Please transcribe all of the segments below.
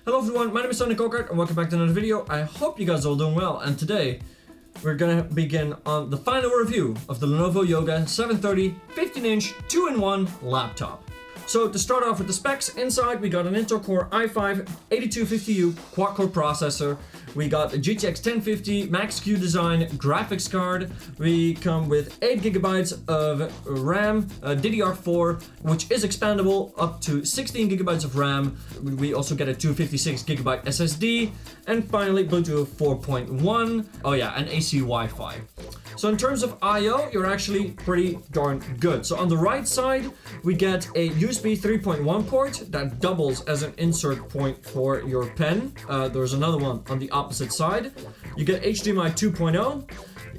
Hello everyone, my name is Sonic Ogart and welcome back to another video. I hope you guys are all doing well, and today we're gonna begin on the final review of the Lenovo Yoga 730 15-inch 2-in-1 laptop. So to start off with the specs, inside we got an Intel Core i5 8250U quad-core processor. We got a GTX 1050 Max-Q design graphics card. We come with 8GB of RAM, DDR4, which is expandable up to 16GB of RAM. We also get a 256GB SSD, and finally Bluetooth 4.1. Oh yeah, and AC Wi-Fi. So in terms of I/O, you're actually pretty darn good. So on the right side, we get a USB 3.1 port that doubles as an insert point for your pen. There's another one on the opposite side. You get HDMI 2.0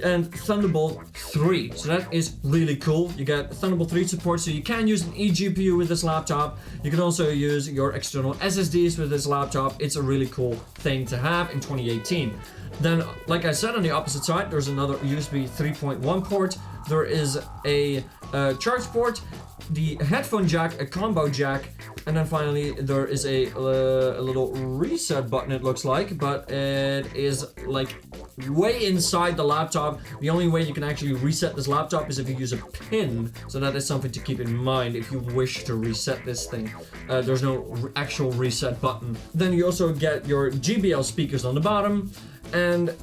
and Thunderbolt 3. So that is really cool. You get Thunderbolt 3 support, so you can use an eGPU with this laptop. You can also use your external SSDs with this laptop. It's a really cool thing to have in 2018. Then, like I said, on the opposite side, there's another USB 3.1 port. There is a charge port, the headphone jack, a combo jack, and then finally there is a little reset button, it looks like, but it is like way inside the laptop. The only way you can actually reset this laptop is if you use a pin, so that is something to keep in mind if you wish to reset this thing. There's no actual reset button. Then you also get your JBL speakers on the bottom, and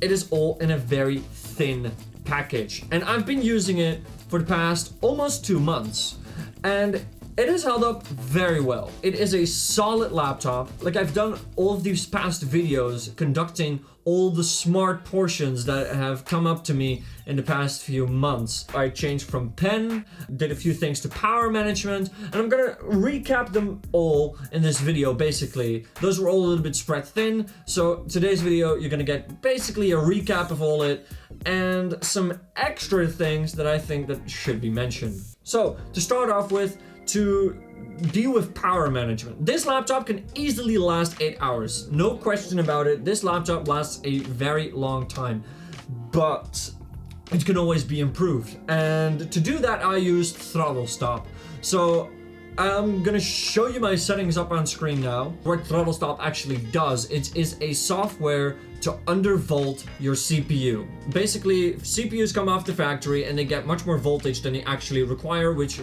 it is all in a very thin package. And I've been using it for the past almost 2 months, and it has held up very well. It is a solid laptop. Like, I've done all of these past videos conducting all the smart portions that have come up to me in the past few months. I changed from pen, did a few things to power management, and I'm gonna recap them all in this video, basically. Those were all a little bit spread thin, so today's video, you're gonna get basically a recap of all it and some extra things that I think that should be mentioned. So, to start off with, to deal with power management. This laptop can easily last 8 hours. No question about it. This laptop lasts a very long time, but it can always be improved. And to do that, I used Throttle Stop. So I'm gonna show you my settings up on screen now. What Throttle Stop actually does, it is a software to undervolt your CPU. Basically, CPUs come off the factory and they get much more voltage than they actually require, which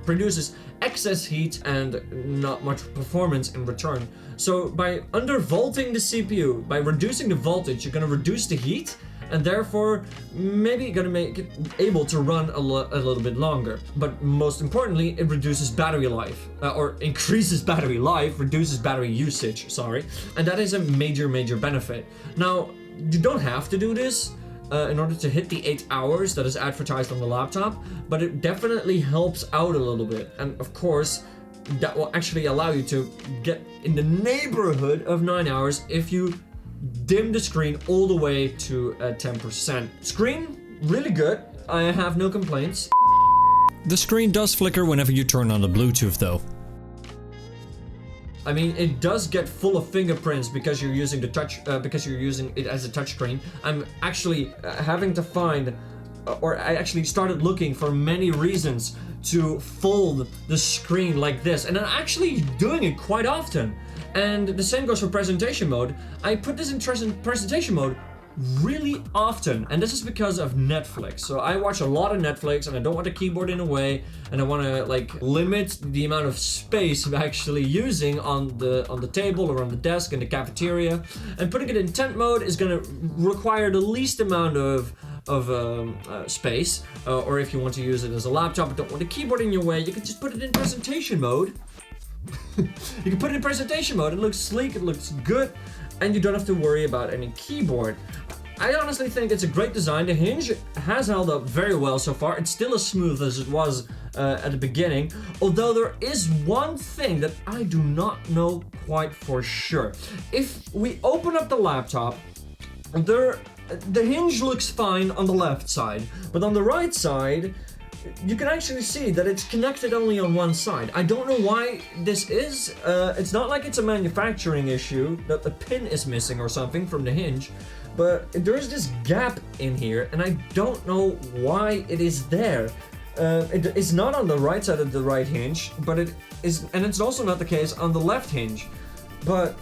produces excess heat and not much performance in return. So by undervolting the CPU, by reducing the voltage, you're gonna reduce the heat, and therefore maybe you're gonna make it able to run a little bit longer. But most importantly, it reduces battery life, or increases battery life, reduces battery usage, sorry. And that is a major benefit. Now, you don't have to do this in order to hit the 8 hours that is advertised on the laptop, but it definitely helps out a little bit. And of course, that will actually allow you to get in the neighborhood of 9 hours if you dim the screen all the way to 10%. Screen, really good. I have no complaints. The screen does flicker whenever you turn on the Bluetooth though. I mean, it does get full of fingerprints because you're using the touch, because you're using it as a touchscreen. I'm actually having to find, or I actually started looking for many reasons to fold the screen like this, and I'm actually doing it quite often. And the same goes for presentation mode. I put this in presentation mode really often, and this is because of Netflix. So I watch a lot of Netflix, and I don't want the keyboard in the way, and I want to like limit the amount of space I'm actually using on the table or on the desk in the cafeteria. And putting it in tent mode is going to require the least amount of space. Or if you want to use it as a laptop but don't want the keyboard in your way, you can just put it in presentation mode. You can put it in presentation mode. It looks sleek, it looks good, and you don't have to worry about any keyboard. I honestly think it's a great design. The Hinge has held up very well so far. It's still as smooth as it was at the beginning, although there is one thing that I do not know quite for sure. If we open up the laptop, the Hinge looks fine on the left side, but on the right side, you can actually see that it's connected only on one side. I don't know why this is. It's not like it's a manufacturing issue that the pin is missing or something from the Hinge, but there's this gap in here, and I don't know why it is there. It is not on the right side of the right hinge, but it is, and it's also not the case on the left hinge. but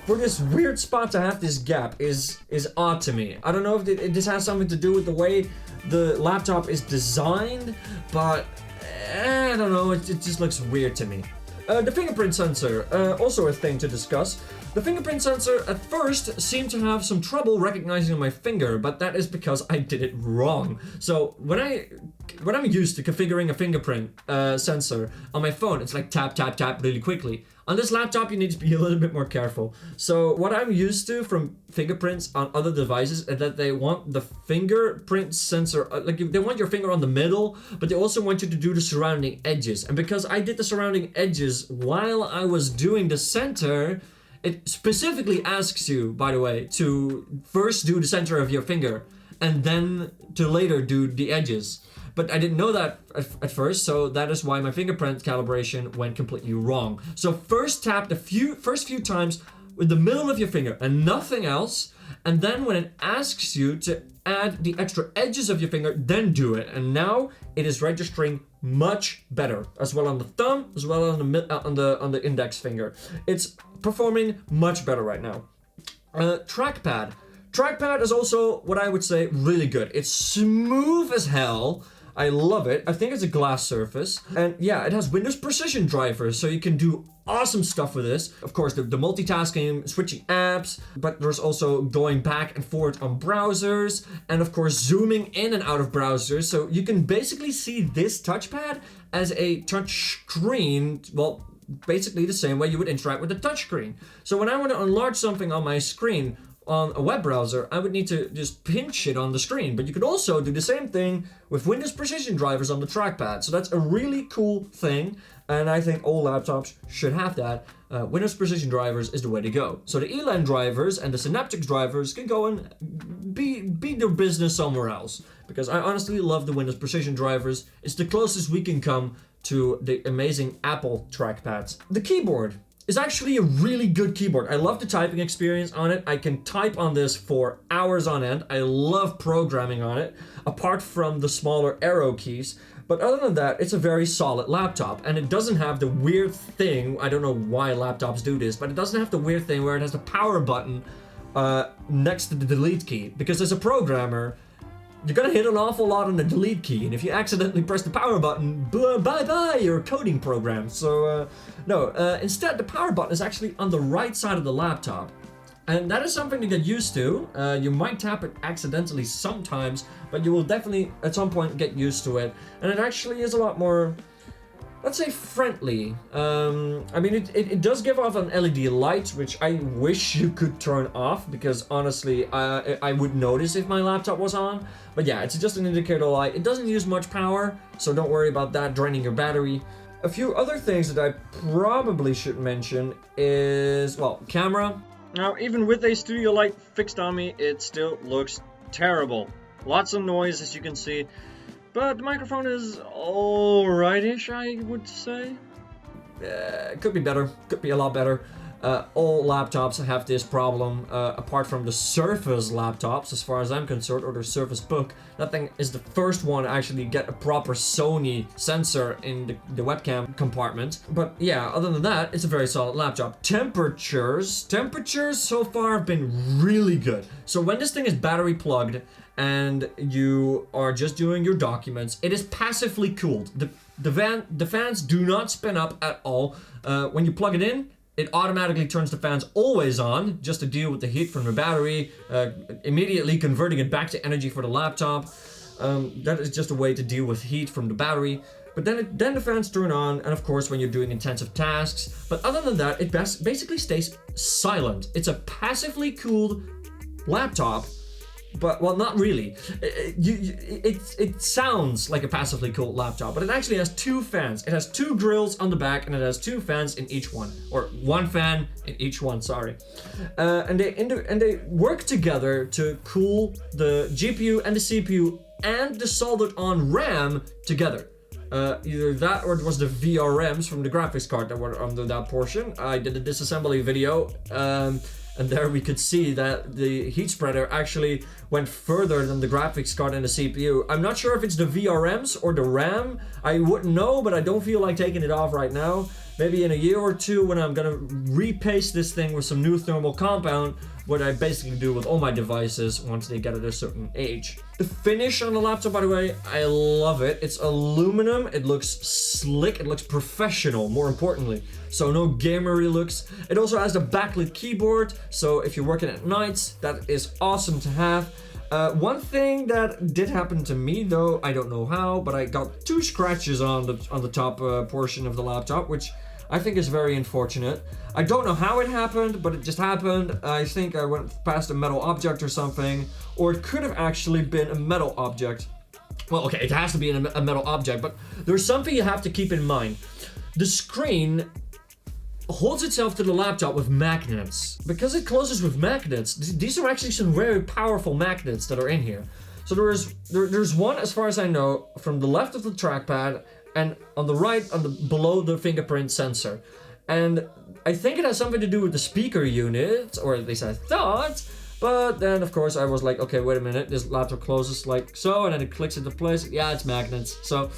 for this weird spot to have this gap is odd to me. I don't know if this has something to do with the way the laptop is designed, but I don't know, it just looks weird to me. The fingerprint sensor, also a thing to discuss. The fingerprint sensor at first seemed to have some trouble recognizing my finger, but that is because I did it wrong. So when I'm used to configuring a fingerprint sensor on my phone, it's like tap, tap, tap really quickly. On this laptop, you need to be a little bit more careful. So what I'm used to from fingerprints on other devices is that they want the fingerprint sensor, like they want your finger on the middle, but they also want you to do the surrounding edges. And because I did the surrounding edges while I was doing the center, it specifically asks you, by the way, to first do the center of your finger and then to later do the edges. But I didn't know that at first, so that is why my fingerprint calibration went completely wrong. So first tap the first few times with the middle of your finger and nothing else, and then when it asks you to add the extra edges of your finger, then do it. And now it is registering much better, as well on the thumb, as well on the index finger. It's performing much better right now. Trackpad. Trackpad is also what I would say really good. It's smooth as hell. I love it. I think it's a glass surface. And yeah, it has Windows precision drivers, so you can do awesome stuff with this. Of course, the multitasking, switching apps, but there's also going back and forth on browsers, and of course, zooming in and out of browsers. So you can basically see this touchpad as a touch screen, well, basically the same way you would interact with a touch screen. So when I want to enlarge something on my screen, on a web browser, I would need to just pinch it on the screen, but you could also do the same thing with Windows precision drivers on the trackpad. So that's a really cool thing, and I think all laptops should have that. Windows precision drivers is the way to go. So the Elan drivers and the Synaptics drivers can go and be their business somewhere else, because I honestly love the Windows precision drivers. It's the closest we can come to the amazing Apple trackpads. The keyboard is actually a really good keyboard. I love the typing experience on it. I can type on this for hours on end. I love programming on it, apart from the smaller arrow keys. But other than that, it's a very solid laptop, and it doesn't have the weird thing, I don't know why laptops do this, but it doesn't have the weird thing where it has the power button next to the delete key. Because as a programmer, you're gonna hit an awful lot on the delete key, and if you accidentally press the power button, bye-bye your coding program. So instead the power button is actually on the right side of the laptop. And that is something to get used to. You might tap it accidentally sometimes, but you will definitely at some point get used to it. And it actually is a lot more, let's say, friendly. I mean, it does give off an LED light, which I wish you could turn off, because honestly, I would notice if my laptop was on. But yeah, it's just an indicator light. It doesn't use much power, so don't worry about that draining your battery. A few other things that I probably should mention is, well, camera. Now, even with a studio light fixed on me, it still looks terrible. Lots of noise, as you can see. But the microphone is alrightish, I would say. It could be better, could be a lot better. All laptops have this problem, apart from the Surface laptops, as far as I'm concerned, or the Surface Book. That thing is the first one to actually get a proper Sony sensor in the webcam compartment. But yeah, other than that, it's a very solid laptop. Temperatures so far have been really good. So when this thing is battery plugged and you are just doing your documents, it is passively cooled. The fans do not spin up at all. When you plug it in, it automatically turns the fans always on, just to deal with the heat from the battery, immediately converting it back to energy for the laptop. That is just a way to deal with heat from the battery. But then the fans turn on, and of course when you're doing intensive tasks. But other than that, it basically stays silent. It's a passively cooled laptop. But, well, not really. It sounds like a passively cooled laptop, but it actually has two fans. It has two grills on the back, and it has two fans in each one. Or one fan in each one, sorry. And they work together to cool the GPU and the CPU and the soldered-on RAM together. Either that or it was the VRMs from the graphics card that were under that portion. I did a disassembly video, and there we could see that the heat spreader actually went further than the graphics card and the CPU. I'm not sure if it's the VRMs or the RAM. I wouldn't know, but I don't feel like taking it off right now. maybe in a year or two when I'm gonna repaste this thing with some new thermal compound, what I basically do with all my devices once they get at a certain age. The finish on the laptop, by the way, I love it. It's aluminum, it looks slick, it looks professional, more importantly. So no gamery looks. It also has the backlit keyboard, so if you're working at nights, that is awesome to have. One thing that did happen to me though, I don't know how, but I got 2 scratches on the top portion of the laptop, which I think is very unfortunate. I don't know how it happened, but it just happened. I think I went past a metal object or something, or it could have actually been a metal object. Well, okay, it has to be a metal object, but there's something you have to keep in mind. The screen holds itself to the laptop with magnets. Because it closes with magnets, these are actually some very powerful magnets that are in here. So there's one, as far as I know, from the left of the trackpad, and on the right, below the fingerprint sensor. And I think it has something to do with the speaker unit, or at least I thought. But then, of course, I was like, okay, wait a minute, this laptop closes like so, and then it clicks into place. Yeah, it's magnets. So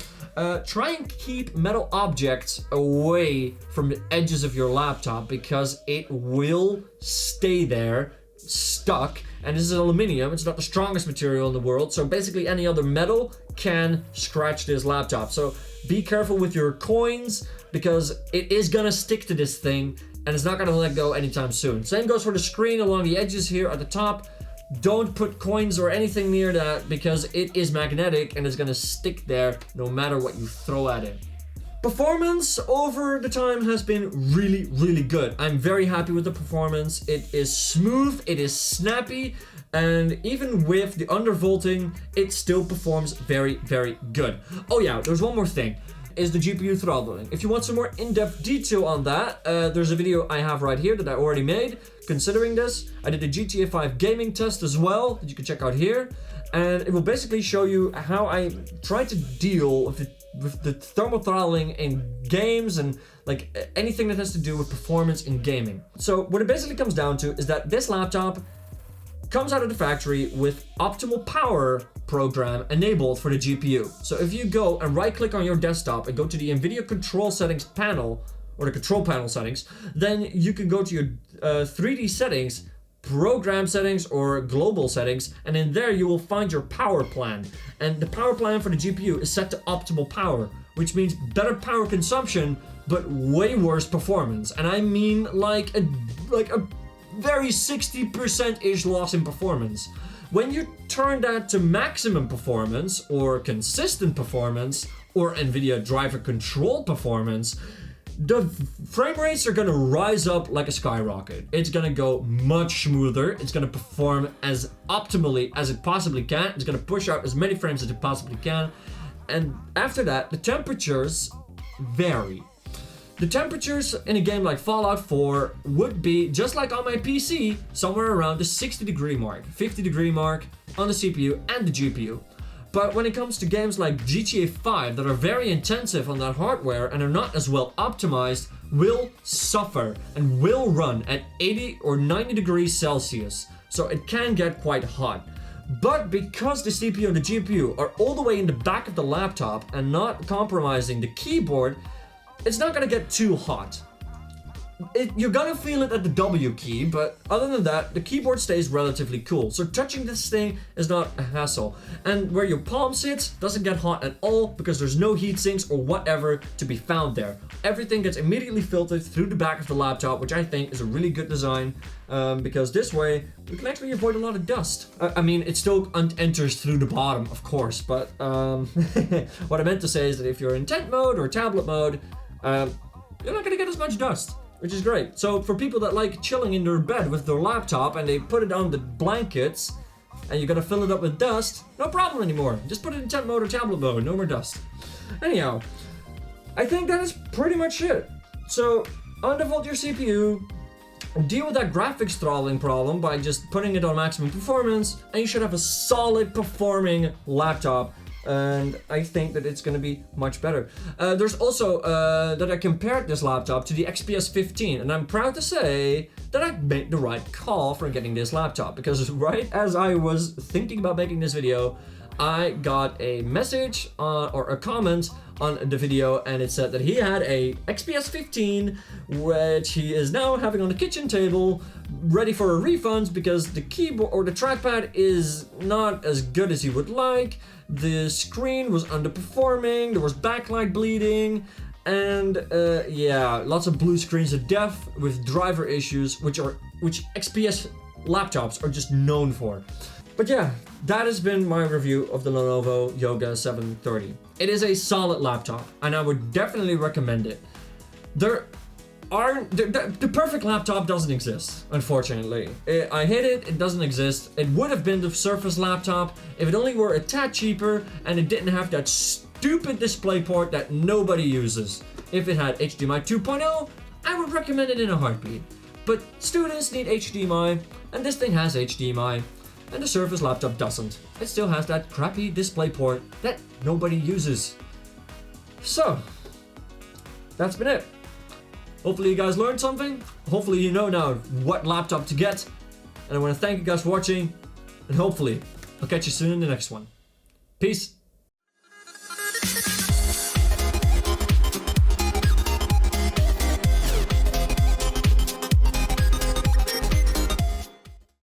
try and keep metal objects away from the edges of your laptop, because it will stay there, stuck. And this is aluminum, it's not the strongest material in the world, so basically any other metal can scratch this laptop. So be careful with your coins, because it is gonna stick to this thing, and it's not gonna let go anytime soon. Same goes for the screen along the edges here at the top. Don't put coins or anything near that, because it is magnetic and it's gonna stick there no matter what you throw at it. Performance over the time has been really, really good. I'm very happy with the performance. It is smooth, it is snappy, and even with the undervolting, it still performs very, very good. Oh yeah, there's one more thing, is the GPU throttling. If you want some more in-depth detail on that, there's a video I have right here that I already made considering this. I did a GTA 5 gaming test as well that you can check out here, and it will basically show you how I try to deal with the thermal throttling in games and like anything that has to do with performance in gaming. So what it basically comes down to is that this laptop comes out of the factory with optimal power program enabled for the GPU. So if you go and right click on your desktop and go to the NVIDIA control settings panel, or the control panel settings, then you can go to your 3D settings, program settings, or global settings, and in there you will find your power plan. And the power plan for the GPU is set to optimal power, which means better power consumption but way worse performance. And I mean like a very 60%-ish loss in performance. When you turn that to maximum performance or consistent performance or NVIDIA driver control performance, the frame rates are gonna rise up like a skyrocket. It's gonna go much smoother. It's gonna perform as optimally as it possibly can. It's gonna push out as many frames as it possibly can. And after that, the temperatures vary. The temperatures in a game like Fallout 4 would be, just like on my PC, somewhere around the 60-degree mark, 50-degree mark on the CPU and the GPU. But when it comes to games like GTA 5 that are very intensive on that hardware and are not as well optimized, will suffer and will run at 80 or 90 degrees Celsius. So it can get quite hot. But because the CPU and the GPU are all the way in the back of the laptop and not compromising the keyboard, it's not gonna get too hot. You're gonna feel it at the W key, but other than that, the keyboard stays relatively cool. So touching this thing is not a hassle. And where your palm sits doesn't get hot at all because there's no heat sinks or whatever to be found there. Everything gets immediately filtered through the back of the laptop, which I think is a really good design, because this way we can actually avoid a lot of dust. I mean, it still enters through the bottom, of course, but what I meant to say is that if you're in tent mode or tablet mode, you're not gonna get as much dust, which is great. So for people that like chilling in their bed with their laptop and they put it on the blankets and you're gonna fill it up with dust, no problem anymore. Just put it in tent mode or tablet mode, no more dust. Anyhow, I think that is pretty much it. So undervolt your CPU, deal with that graphics throttling problem by just putting it on maximum performance, and you should have a solid performing laptop. And I think that it's going to be much better. There's also that I compared this laptop to the XPS 15, and I'm proud to say that I made the right call for getting this laptop, because right as I was thinking about making this video, I got a message or a comment on the video, and it said that he had a XPS 15, which he is now having on the kitchen table, ready for a refund because the keyboard or the trackpad is not as good as he would like. The screen was underperforming, there was backlight bleeding, and yeah, lots of blue screens of death with driver issues, which XPS laptops are just known for. But yeah, that has been my review of the Lenovo Yoga 730. It is a solid laptop, and I would definitely recommend it. The perfect laptop doesn't exist, unfortunately. I hate it, it doesn't exist. It would have been the Surface laptop if it only were a tad cheaper and it didn't have that stupid display port that nobody uses. If it had HDMI 2.0, I would recommend it in a heartbeat. But students need HDMI, and this thing has HDMI, and the Surface laptop doesn't. It still has that crappy display port that nobody uses. So, that's been it. Hopefully you guys learned something. Hopefully you know now what laptop to get. And I want to thank you guys for watching, and hopefully I'll catch you soon in the next one. Peace.